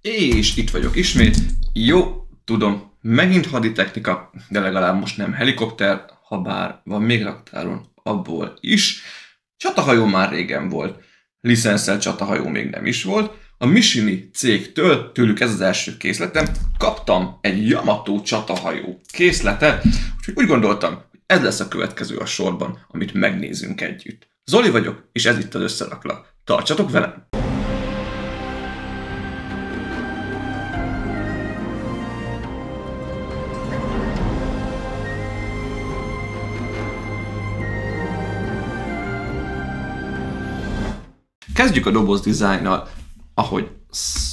És itt vagyok ismét. Jó, tudom, megint haditechnika, de legalább most nem helikopter, ha bár van még raktáron abból is. Csatahajó már régen volt, licenszelt csatahajó még nem is volt. A Mishini cégtől, tőlük ez az első készletem, kaptam egy Yamato csatahajó készletet, úgyhogy úgy gondoltam, hogy ez lesz a következő a sorban, amit megnézünk együtt. Zoli vagyok, és ez itt az Összeraklak. Tartsatok velem! Kezdjük a doboz dizájnnal, ahogy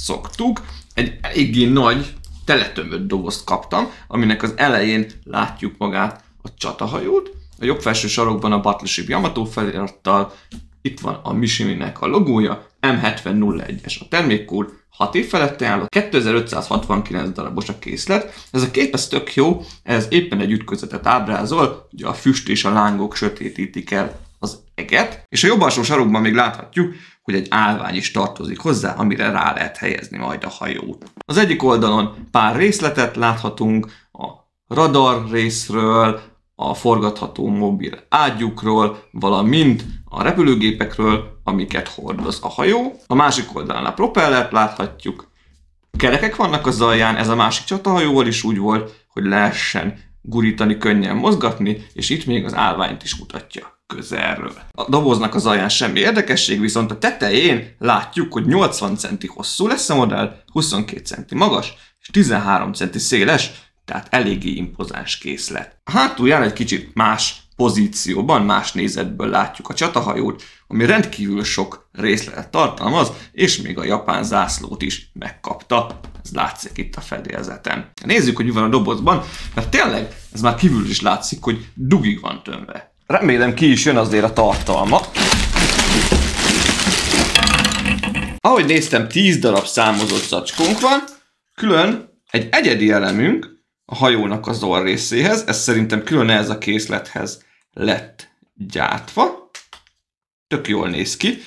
szoktuk. Egy eléggé nagy, teletömött dobozt kaptam, aminek az elején látjuk magát a csatahajót. A jobb felső sarokban a Battleship Yamato felirattal, itt van a Mishininek a logója, M7001-es a termékkód, 6 év feletti álló, 2569 darabos a készlet. Ez a kép ez tök jó, ez éppen egy ütközetet ábrázol, ugye a füst és a lángok sötétítik el az eget, és a jobb alsó sarokban még láthatjuk, hogy egy állvány is tartozik hozzá, amire rá lehet helyezni majd a hajót. Az egyik oldalon pár részletet láthatunk a radar részről, a forgatható mobil ágyukról, valamint a repülőgépekről, amiket hordoz a hajó. A másik oldalon a propellert láthatjuk. Kerekek vannak az alján, ez a másik csatahajóval is úgy volt, hogy lehessen gurítani, könnyen mozgatni, és itt még az állványt is mutatja közelről. A doboznak az alján semmi érdekesség, viszont a tetején látjuk, hogy 80 cm hosszú lesz a modell, 22 cm magas, és 13 cm széles, tehát eléggé impozáns készlet. A hátulján egy kicsit más pozícióban, más nézetből látjuk a csatahajót, ami rendkívül sok részletet tartalmaz, és még a japán zászlót is megkapta. Ez látszik itt a fedélzeten. Nézzük, hogy mi van a dobozban, mert tényleg ez már kívül is látszik, hogy dugig van tömve. Remélem ki is jön azért a tartalma. Ahogy néztem, 10 darab számozott zacskónk van, külön egy egyedi elemünk a hajónak az orrészéhez, ez szerintem külön ez a készlethez lett gyártva. Tök jól néz ki,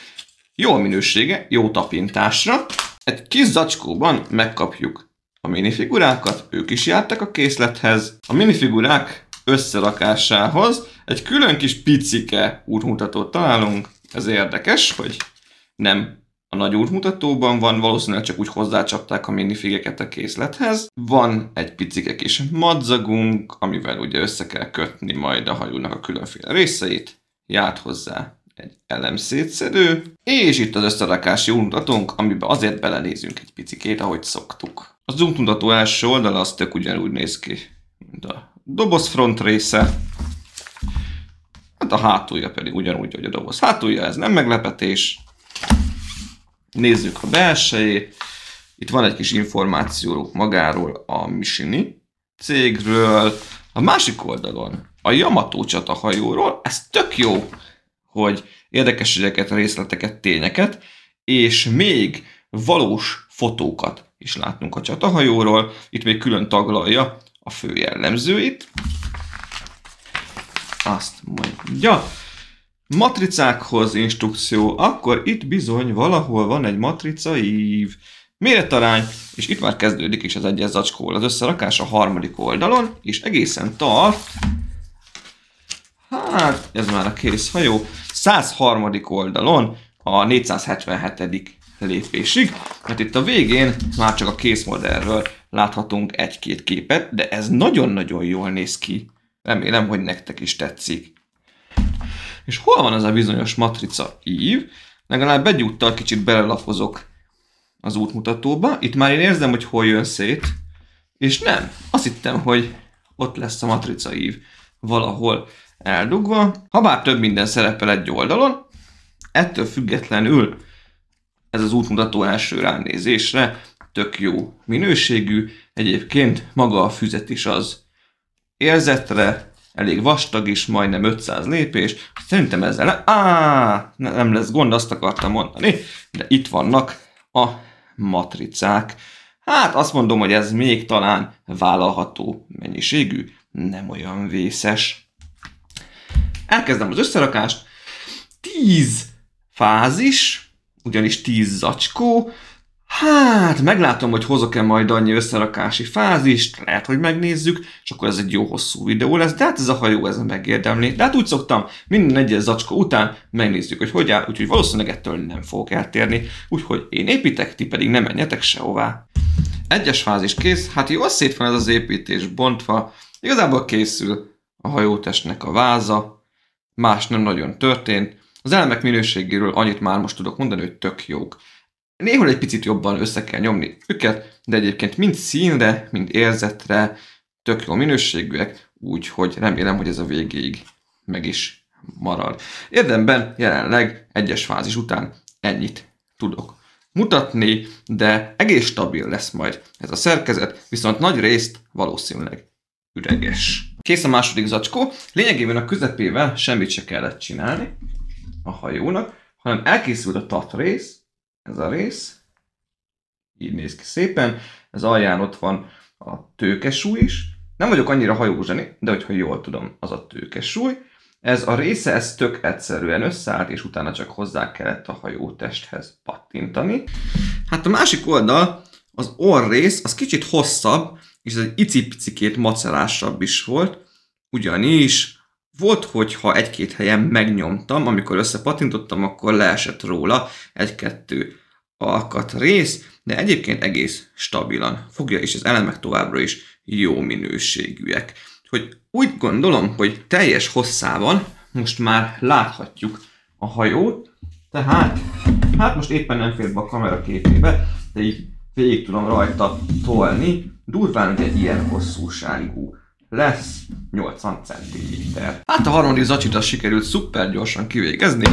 jó a minősége, jó tapintásra. Egy kis zacskóban megkapjuk a minifigurákat, ők is jártak a készlethez. A minifigurák összerakásához egy külön kis picike útmutatót találunk. Ez érdekes, hogy nem a nagy útmutatóban van, valószínűleg csak úgy hozzácsapták a minifigeket a készlethez. Van egy picike kis madzagunk, amivel ugye össze kell kötni majd a hajónak a különféle részeit. Járt hozzá egy elemszétszedő, és itt az összerakási útmutatónk, amiben azért belenézünk egy picikét, ahogy szoktuk. Az útmutató első oldala az tök ugyanúgy néz ki, mint a doboz front része. Hát a hátulja pedig ugyanúgy, hogy a doboz hátulja, ez nem meglepetés. Nézzük a belsejét. Itt van egy kis információ magáról a Mishini cégről. A másik oldalon a Yamato csatahajóról. Ez tök jó, hogy érdekességeket, részleteket, tényeket, és még valós fotókat is látnunk a csatahajóról. Itt még külön taglalja a fő jellemzőit. Azt mondja. Matricákhoz instrukció, akkor itt bizony valahol van egy matrica ív. Méretarány, és itt már kezdődik is az egyes zacskóval az összerakás a harmadik oldalon, és egészen tart, hát ez már a kész hajó, 103. oldalon a 477. lépésig, mert itt a végén már csak a készmodellről láthatunk egy-két képet, de ez nagyon-nagyon jól néz ki. Remélem, hogy nektek is tetszik. És hol van az a bizonyos matrica ív? Legalább egyúttal kicsit belelapozok az útmutatóba. Itt már én érzem, hogy hol jön szét. És nem. Azt hittem, hogy ott lesz a matrica ív valahol eldugva. Habár több minden szerepel egy oldalon, ettől függetlenül ez az útmutató első ránézésre tök jó minőségű. Egyébként maga a füzet is az érzetre, elég vastag is, majdnem 500 lépés. Szerintem ezzel nem lesz gond, azt akartam mondani, de itt vannak a matricák. Hát azt mondom, hogy ez még talán vállalható mennyiségű, nem olyan vészes. Elkezdem az összerakást. 10 fázis, ugyanis 10 zacskó. Hát, meglátom, hogy hozok-e majd annyi összerakási fázist, lehet, hogy megnézzük, és akkor ez egy jó hosszú videó lesz, de hát ez a hajó ez megérdemli. De hát úgy szoktam, minden egyes zacskó után megnézzük, hogy hogy áll, úgyhogy valószínűleg ettől nem fogok eltérni. Úgyhogy én építek, ti pedig ne menjetek sehová. Egyes fázis kész, hát jól szét van ez az építés bontva, igazából készül a hajótestnek a váza, más nem nagyon történt. Az elemek minőségéről annyit már most tudok mondani, hogy tök jók. Néhol egy picit jobban össze kell nyomni őket, de egyébként mind színre, mind érzetre tök jó minőségűek, úgyhogy remélem, hogy ez a végéig meg is marad. Érdemben jelenleg egyes fázis után ennyit tudok mutatni, de egész stabil lesz majd ez a szerkezet, viszont nagy részt valószínűleg üreges. Kész a második zacskó, lényegében a közepével semmit se kellett csinálni a hajónak, hanem elkészült a tatrész, ez a rész, így néz ki szépen, ez alján ott van a tőkesúly is. Nem vagyok annyira hajózseni, de hogyha jól tudom, az a tőkesúly. Ez a része, ez tök egyszerűen összeállt, és utána csak hozzá kellett a hajótesthez pattintani. Hát a másik oldal, az orrrész, az kicsit hosszabb, és ez egy icipicikét macerásabb is volt, ugyanis volt, hogyha egy-két helyen megnyomtam, amikor összepattintottam, akkor leesett róla egy-kettő alkatrész, de egyébként egész stabilan fogja, és az elemek továbbra is jó minőségűek. Hogy úgy gondolom, hogy teljes hosszában most már láthatjuk a hajót, tehát hát most éppen nem fér be a kamera képébe, de így végig tudom rajta tolni, durván ugye ilyen hosszúságú lesz, 80 cm. Hát a harmadik zacsit az sikerült szuper gyorsan kivégezni,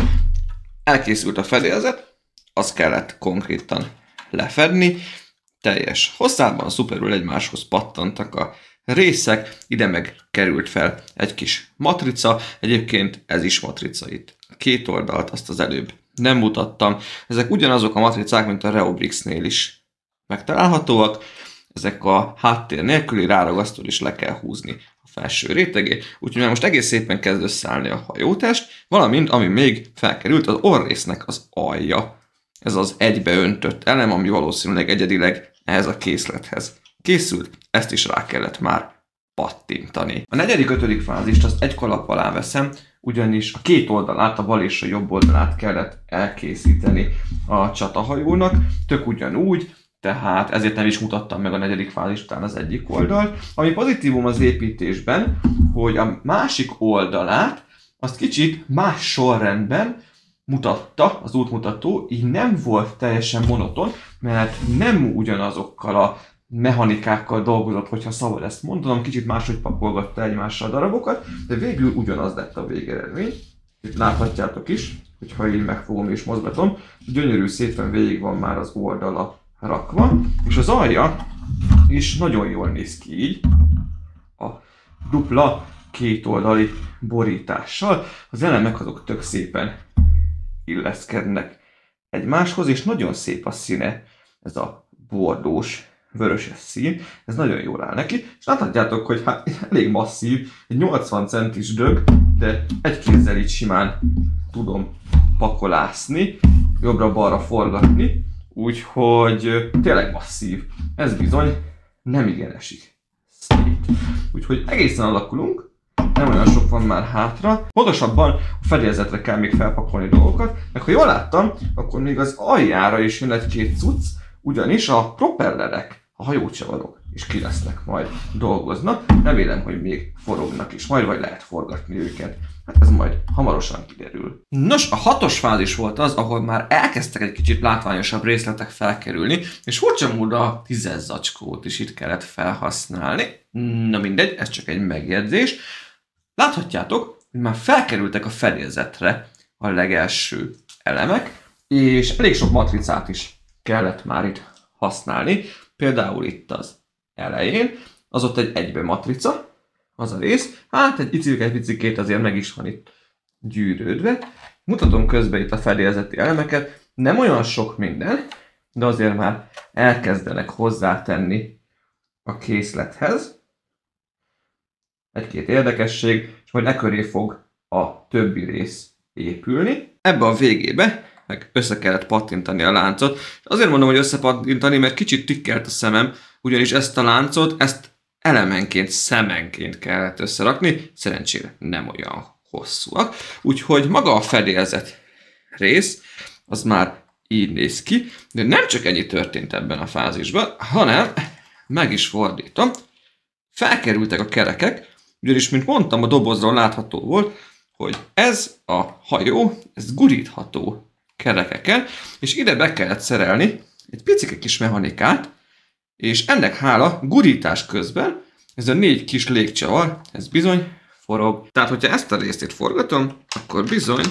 elkészült a fedélzet, azt kellett konkrétan lefedni, teljes hosszában szuperül egymáshoz pattantak a részek, ide meg került fel egy kis matrica, egyébként ez is matrica itt. Két oldalt azt az előbb nem mutattam, ezek ugyanazok a matricák, mint a Reobrixnél is megtalálhatóak, ezek a háttér nélküli ráragasztól is le kell húzni a felső rétegét, úgyhogy már most egész szépen kezd összeállni a hajótest, valamint ami még felkerült, az orrésznek az alja. Ez az egybeöntött elem, ami valószínűleg egyedileg ehhez a készlethez készült, ezt is rá kellett már pattintani. A negyedik, ötödik fázist azt egy kalap alá veszem, ugyanis a két oldalát, a bal és a jobb oldalát kellett elkészíteni a csatahajónak, tök ugyanúgy, tehát ezért nem is mutattam meg a negyedik fázis után az egyik oldalt. Ami pozitívum az építésben, hogy a másik oldalát azt kicsit más sorrendben mutatta az útmutató, így nem volt teljesen monoton, mert nem ugyanazokkal a mechanikákkal dolgozott, hogyha szabad ezt mondanom, kicsit máshogy pakolgatta egymással a darabokat, de végül ugyanaz lett a végeredmény. Itt láthatjátok is, hogyha így megfogom és mozgatom, gyönyörű szépen végig van már az oldala rakva, és az alja is nagyon jól néz ki így, a dupla kétoldali borítással. Az elemek azok tök szépen illeszkednek egymáshoz, és nagyon szép a színe, ez a bordós, vöröses szín, ez nagyon jól áll neki, és láthatjátok, hogy hát elég masszív, egy 80 centis dög, de egy kézzel így simán tudom pakolászni, jobbra-balra forgatni, úgyhogy tényleg masszív. Ez bizony nem igen esik szét. Úgyhogy egészen alakulunk, nem olyan sok van már hátra. Pontosabban a fedélzetre kell még felpakolni dolgokat, meg ha jól láttam, akkor még az aljára is jön egy-két cucc, ugyanis a propellerek, a hajócsavarok is ki lesznek majd dolgoznak. Remélem, hogy még forognak is majd, vagy lehet forgatni őket. Hát ez majd hamarosan kiderül. Nos, a hatos fázis volt az, ahol már elkezdtek egy kicsit látványosabb részletek felkerülni, és furcsa módon a 10 zacskót is itt kellett felhasználni. Na mindegy, ez csak egy megjegyzés. Láthatjátok, hogy már felkerültek a fedélzetre a legelső elemek, és elég sok matricát is kellett már itt használni. Például itt az elején, az ott egy egybe matrica, az a rész, hát egy picikét azért meg is van itt gyűrődve. Mutatom közben itt a fedélzeti elemeket, nem olyan sok minden, de azért már elkezdenek hozzátenni a készlethez. Egy-két érdekesség, és majd e köré fog a többi rész épülni. Ebbe a végébe meg össze kellett pattintani a láncot. Azért mondom, hogy összepattintani, mert kicsit tikkelt a szemem, ugyanis ezt a láncot, ezt elemenként, szemenként kellett összerakni, szerencsére nem olyan hosszúak. Úgyhogy maga a fedélzet rész, az már így néz ki, de nem csak ennyi történt ebben a fázisban, hanem meg is fordítom. Felkerültek a kerekek, ugyanis, mint mondtam, a dobozról látható volt, hogy ez a hajó, ez gurítható kerekeken, és ide be kellett szerelni egy picike kis mechanikát, és ennek hála gurítás közben ez a 4 kis légcsavar, ez bizony forog. Tehát, hogyha ezt a részét forgatom, akkor bizony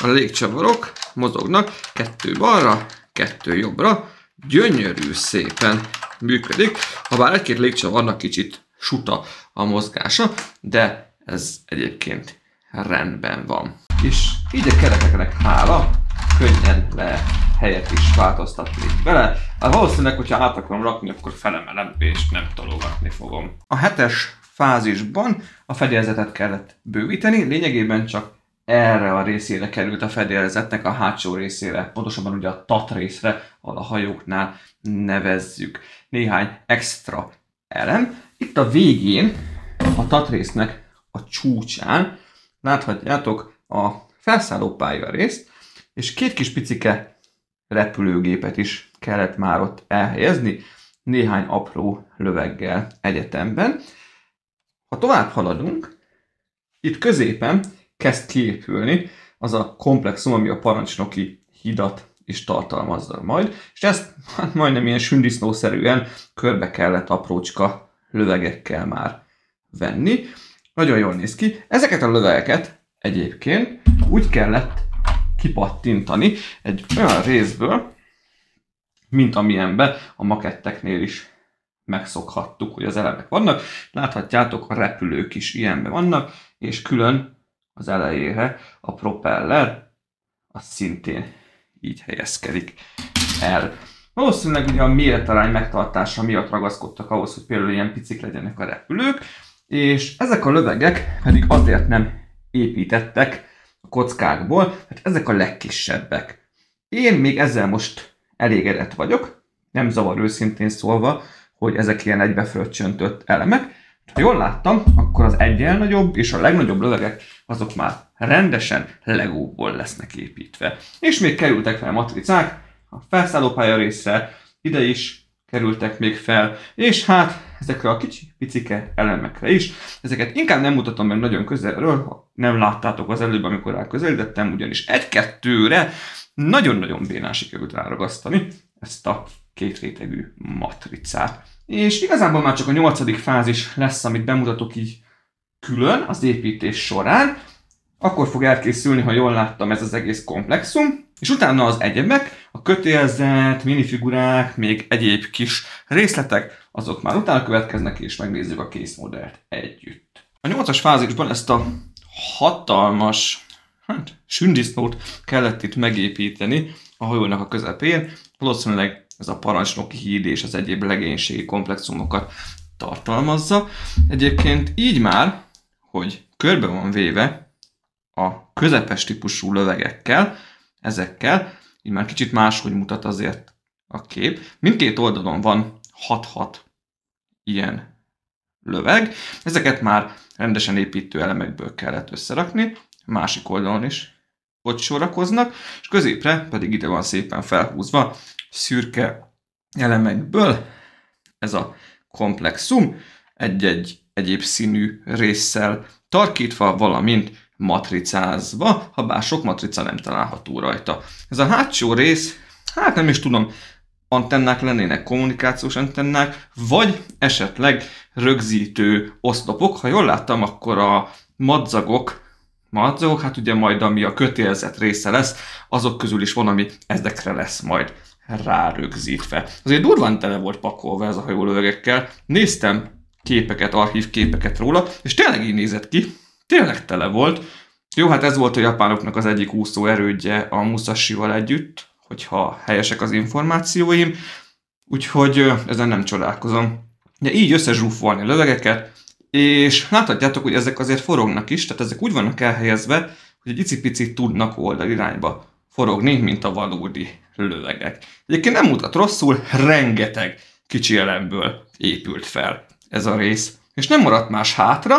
a légcsavarok mozognak 2 balra, 2 jobbra, gyönyörű szépen működik, habár egy-két légcsavarnak kicsit suta a mozgása, de ez egyébként rendben van. És így a kerekeknek hála könnyen lehet helyet is változtatni vele. Hát valószínűleg, hogyha át akarom rakni, akkor felemelem és nem tologatni fogom. A 7-es fázisban a fedélzetet kellett bővíteni, lényegében csak erre a részére került a fedélzetnek, a hátsó részére, pontosabban ugye a tat részre, ahol a hajóknál nevezzük. Néhány extra elem. Itt a végén, a tat résznek a csúcsán láthatjátok a felszállópálya részt, és 2 kis picike repülőgépet is kellett már ott elhelyezni, néhány apró löveggel egyetemben. Ha tovább haladunk, itt középen kezd kiépülni az a komplexum, ami a parancsnoki hidat is tartalmazza majd, és ezt hát majdnem ilyen sündisznószerűen körbe kellett aprócska lövegekkel már venni. Nagyon jól néz ki. Ezeket a lövegeket egyébként úgy kellett kipattintani egy olyan részből, mint amilyenben a maketteknél is megszokhattuk, hogy az elemek vannak. Láthatjátok, a repülők is ilyenben vannak, és külön az elejére a propeller, az szintén így helyezkedik el. Valószínűleg ugye a méretarány megtartása miatt ragaszkodtak ahhoz, hogy például ilyen picik legyenek a repülők, és ezek a lövegek pedig azért nem építettek a kockákból, mert ezek a legkisebbek. Én még ezzel most elégedett vagyok, nem zavar őszintén szólva, hogy ezek ilyen egybefröccsöntött elemek. Ha jól láttam, akkor az egyen nagyobb és a legnagyobb lövegek azok már rendesen legóból lesznek építve. És még kerültek fel matricák a felszállópálya részre, ide is kerültek még fel, és hát ezekre a kicsi picike elemekre is. Ezeket inkább nem mutatom meg nagyon közelről, ha nem láttátok az előbb, amikor elközelítettem, ugyanis 1-2-re nagyon-nagyon bénán sikerült ráragasztani ezt a 2 rétegű matricát. És igazából már csak a 8. fázis lesz, amit bemutatok így külön az építés során. Akkor fog elkészülni, ha jól láttam, ez az egész komplexum. És utána az egyebek, a kötélzet, minifigurák, még egyéb kis részletek, azok már utána következnek, és megnézzük a kész modellt együtt. A 8-as fázisban ezt a hatalmas sündisznót kellett itt megépíteni a hajónak a közepén. Valószínűleg ez a parancsnoki híd és az egyéb legénységi komplexumokat tartalmazza. Egyébként így már, hogy körbe van véve a közepes típusú lövegekkel, ezekkel, így már kicsit máshogy mutat azért a kép. Mindkét oldalon van 6-6 ilyen löveg. Ezeket már rendesen építő elemekből kellett összerakni, másik oldalon is ott sorakoznak, és középre pedig ide van szépen felhúzva szürke elemekből ez a komplexum, egy-egy egyéb színű résszel tarkítva, valamint matricázva, ha bár sok matrica nem található rajta. Ez a hátsó rész, hát nem is tudom, antennák lennének, kommunikációs antennák, vagy esetleg rögzítő oszlopok. Ha jól láttam, akkor a madzagok, hát ugye majd ami a kötélzet része lesz, azok közül is van, ami ezekre lesz majd rárögzítve. Azért durván tele volt pakolva ez a hajólövegekkel. Néztem képeket, archív képeket róla, és tényleg így nézett ki. Tényleg tele volt. Jó, hát ez volt a japánoknak az egyik úszó erődje a Musashival együtt, hogyha helyesek az információim. Úgyhogy ezen nem csodálkozom. De így összezsúfolni a lövegeket, és láthatjátok, hogy ezek azért forognak is, tehát ezek úgy vannak elhelyezve, hogy egy icipicit tudnak oldalirányba forogni, mint a valódi lövegek. Egyébként nem mutat rosszul, rengeteg kicsi elemből épült fel ez a rész. És nem maradt más hátra,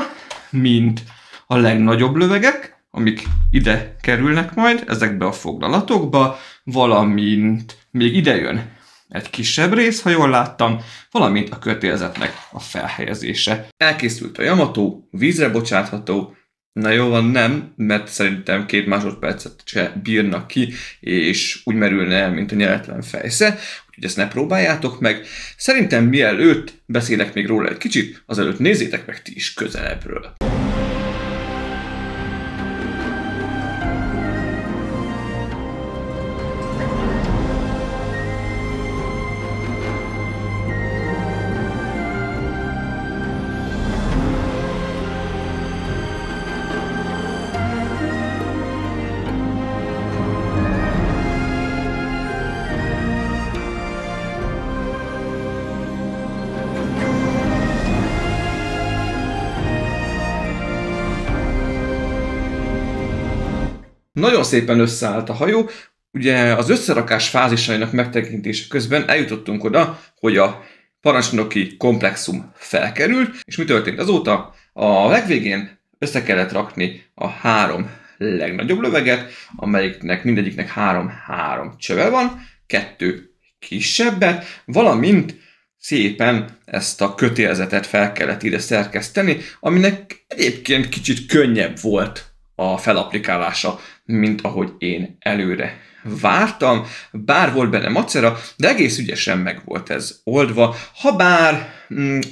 mint a legnagyobb lövegek, amik ide kerülnek majd, ezekbe a foglalatokba, valamint még ide jön egy kisebb rész, ha jól láttam, valamint a kötélzetnek a felhelyezése. Elkészült a Yamato, vízre bocsátható, na jó van, nem, mert szerintem 2 másodpercet se bírnak ki, és úgy merülne el, mint a nyeretlen fejsze, úgyhogy ezt ne próbáljátok meg. Szerintem mielőtt beszélek még róla egy kicsit, azelőtt nézzétek meg ti is közelebbről. Nagyon szépen összeállt a hajó, ugye az összerakás fázisainak megtekintése közben eljutottunk oda, hogy a parancsnoki komplexum felkerült, és mi történt azóta? A legvégén össze kellett rakni a 3 legnagyobb löveget, amelyiknek mindegyiknek 3 csöve van, 2 kisebbet, valamint szépen ezt a kötélzetet fel kellett ide szerkeszteni, aminek egyébként kicsit könnyebb volt a felapplikálása, mint ahogy én előre vártam, bár volt benne macera, de egész ügyesen meg volt ez oldva, habár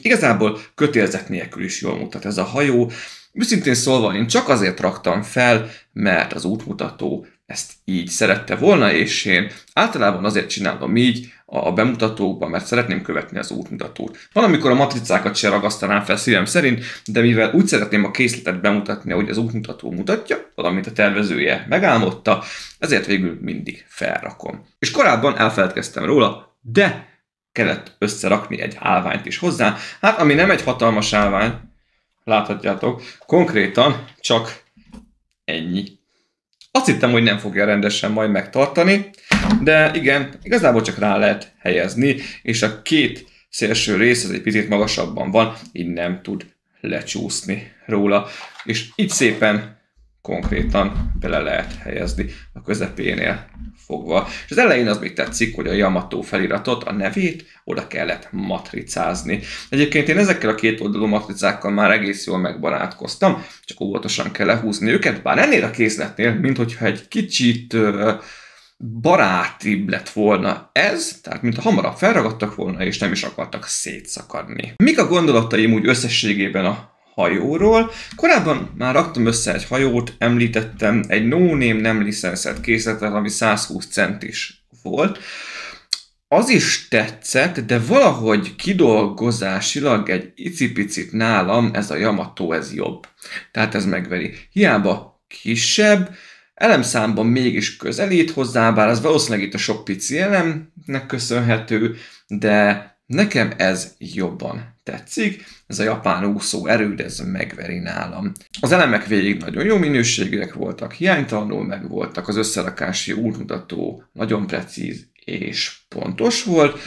igazából kötélzet nélkül is jól mutat ez a hajó. Őszintén szólva én csak azért raktam fel, mert az útmutató ezt így szerette volna, és én általában azért csinálom így a bemutatókban, mert szeretném követni az útmutatót. Van, amikor a matricákat se ragasztanám fel szívem szerint, de mivel úgy szeretném a készletet bemutatni, ahogy az útmutató mutatja, valamint a tervezője megálmodta, ezért végül mindig felrakom. És korábban elfeledkeztem róla, de kellett összerakni egy állványt is hozzá. Hát, ami nem egy hatalmas állvány, láthatjátok, konkrétan csak ennyi. Azt hittem, hogy nem fogja rendesen majd megtartani, de igen, igazából csak rá lehet helyezni, és a 2 szélső rész, ez egy picit magasabban van, így nem tud lecsúszni róla. És így szépen konkrétan bele lehet helyezni a közepénél fogva. És az elején az még tetszik, hogy a Yamato feliratot, a nevét oda kellett matricázni. Egyébként én ezekkel a 2 oldalú matricákkal már egész jól megbarátkoztam, csak óvatosan kell lehúzni őket, bár ennél a készletnél, minthogyha egy kicsit barátibb lett volna ez, tehát mintha hamarabb felragadtak volna, és nem is akartak szétszakadni. Mik a gondolataim úgy összességében a hajóról? Korábban már raktam össze egy hajót, említettem egy no-name nem licenszelt készletet, ami 120 centis volt. Az is tetszett, de valahogy kidolgozásilag egy icipicit nálam ez a Yamato ez jobb. Tehát ez megveri. Hiába kisebb, elemszámban mégis közelít hozzá, bár az valószínűleg itt a sok pici elemnek köszönhető, de nekem ez jobban tetszik, ez a japán úszó erőd, ez megveri nálam. Az elemek végig nagyon jó minőségűek voltak, hiánytalanul megvoltak, az összerakási útmutató nagyon precíz és pontos volt.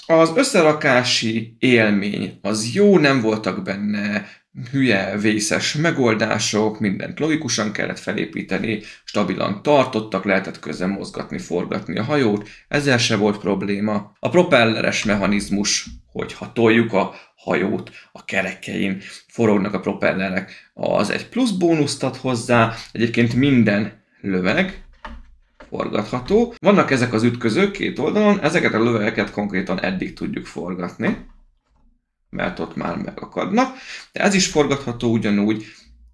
Az összerakási élmény az jó, nem voltak benne hülye, vészes megoldások, mindent logikusan kellett felépíteni, stabilan tartottak, lehetett közben mozgatni, forgatni a hajót, ezzel se volt probléma. A propelleres mechanizmus, hogyha toljuk a hajót, a kerekein forognak a propellerek, az egy plusz bónuszt ad hozzá, egyébként minden löveg forgatható. Vannak ezek az ütközők 2 oldalon, ezeket a lövegeket konkrétan eddig tudjuk forgatni, mert ott már megakadnak, de ez is forgatható ugyanúgy,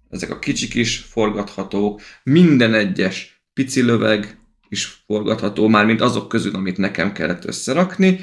ezek a kicsik is forgathatók, minden egyes pici löveg is forgatható, mármint azok közül, amit nekem kellett összerakni,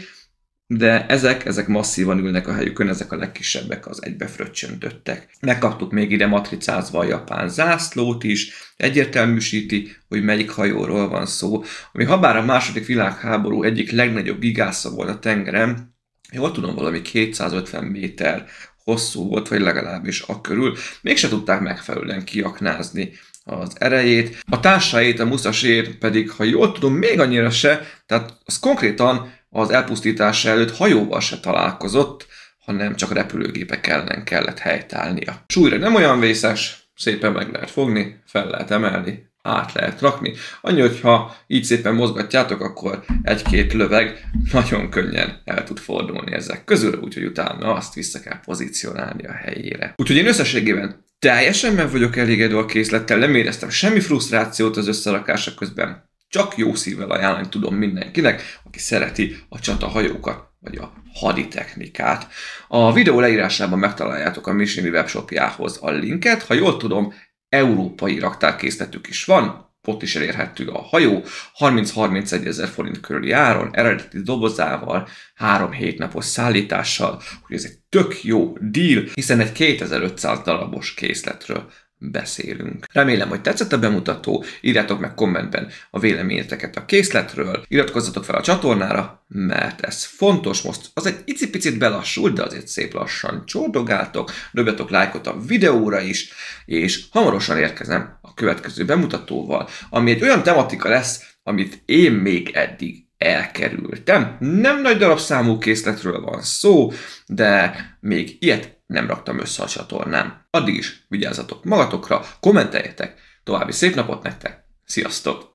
de ezek masszívan ülnek a helyükön, ezek a legkisebbek az egybe fröccsöntöttek. Megkaptuk még ide matricázva a japán zászlót is, egyértelműsíti, hogy melyik hajóról van szó, ami habár a második világháború egyik legnagyobb gigásza volt a tengeren, jól tudom, valami 250 méter hosszú volt, vagy legalábbis a körül, mégse tudták megfelelően kiaknázni az erejét, a társait, a Musashi pedig, ha jól tudom, még annyira se, tehát az konkrétan az elpusztítása előtt hajóval se találkozott, hanem csak repülőgépek ellen kellett helytállnia. Súlyra nem olyan vészes, szépen meg lehet fogni, fel lehet emelni, át lehet rakni. Annyi, hogyha így szépen mozgatjátok, akkor egy-két löveg nagyon könnyen el tud fordulni ezek közül, úgyhogy utána azt vissza kell pozícionálni a helyére. Úgyhogy én összességében teljesen meg vagyok elégedve a készlettel, nem éreztem semmi frusztrációt az összerakása közben. Csak jó szívvel ajánlani tudom mindenkinek, aki szereti a csatahajókat, vagy a haditechnikát. A videó leírásában megtaláljátok a Mishimi webshopjához a linket. Ha jól tudom, európai raktárkészletük is van, ott is elérhető a hajó, 30-31 ezer forint körüli áron, eredeti dobozával, 3-7 napos szállítással, hogy ez egy tök jó deal, hiszen egy 2500 darabos készletről beszélünk. Remélem, hogy tetszett a bemutató, írjátok meg kommentben a véleményeteket a készletről, iratkozzatok fel a csatornára, mert ez fontos, most az egy icipicit belassult, de azért szép lassan csordogáltok, dobjatok lájkot a videóra is, és hamarosan érkezem a következő bemutatóval, ami egy olyan tematika lesz, amit én még eddig elkerültem. Nem nagy darabszámú készletről van szó, de még ilyet nem raktam össze a csatornán. Addig is vigyázzatok magatokra, kommenteljetek, további szép napot nektek, sziasztok!